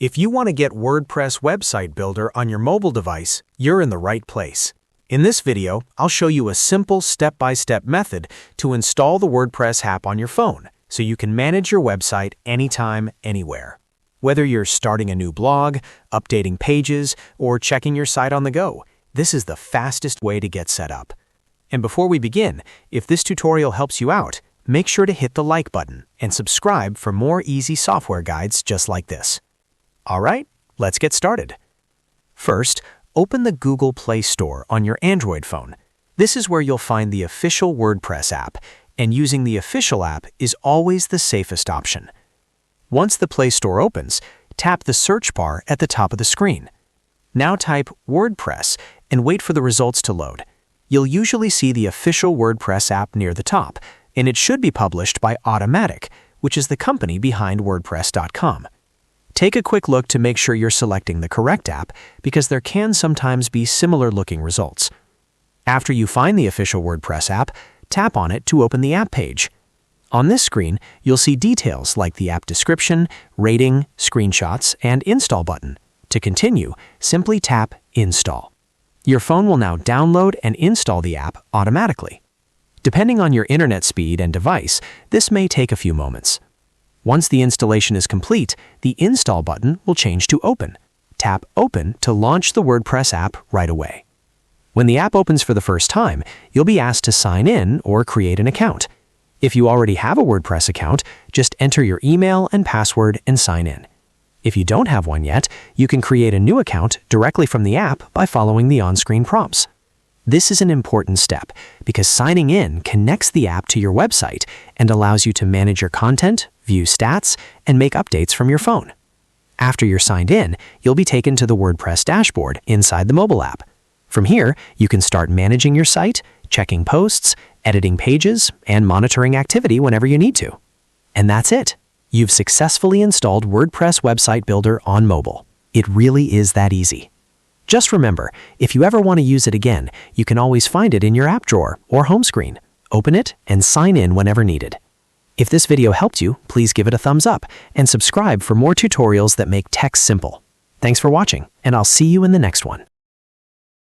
If you want to get WordPress website builder on your mobile device, you're in the right place. In this video, I'll show you a simple step-by-step method to install the WordPress app on your phone so you can manage your website anytime, anywhere. Whether you're starting a new blog, updating pages, or checking your site on the go, this is the fastest way to get set up. And before we begin, if this tutorial helps you out, make sure to hit the like button and subscribe for more easy software guides just like this. All right, let's get started. First, open the Google Play Store on your Android phone. This is where you'll find the official WordPress app, and using the official app is always the safest option. Once the Play Store opens, tap the search bar at the top of the screen. Now type WordPress and wait for the results to load. You'll usually see the official WordPress app near the top, and it should be published by Automatic, which is the company behind WordPress.com. Take a quick look to make sure you're selecting the correct app because there can sometimes be similar-looking results. After you find the official WordPress app, tap on it to open the app page. On this screen, you'll see details like the app description, rating, screenshots, and install button. To continue, simply tap Install. Your phone will now download and install the app automatically. Depending on your internet speed and device, this may take a few moments. Once the installation is complete, the Install button will change to Open. Tap Open to launch the WordPress app right away. When the app opens for the first time, you'll be asked to sign in or create an account. If you already have a WordPress account, just enter your email and password and sign in. If you don't have one yet, you can create a new account directly from the app by following the on-screen prompts. This is an important step because signing in connects the app to your website and allows you to manage your content, view stats, and make updates from your phone. After you're signed in, you'll be taken to the WordPress dashboard inside the mobile app. From here, you can start managing your site, checking posts, editing pages, and monitoring activity whenever you need to. And that's it. You've successfully installed WordPress Website Builder on mobile. It really is that easy. Just remember, if you ever want to use it again, you can always find it in your app drawer or home screen. Open it and sign in whenever needed. If this video helped you, please give it a thumbs up and subscribe for more tutorials that make tech simple. Thanks for watching, and I'll see you in the next one.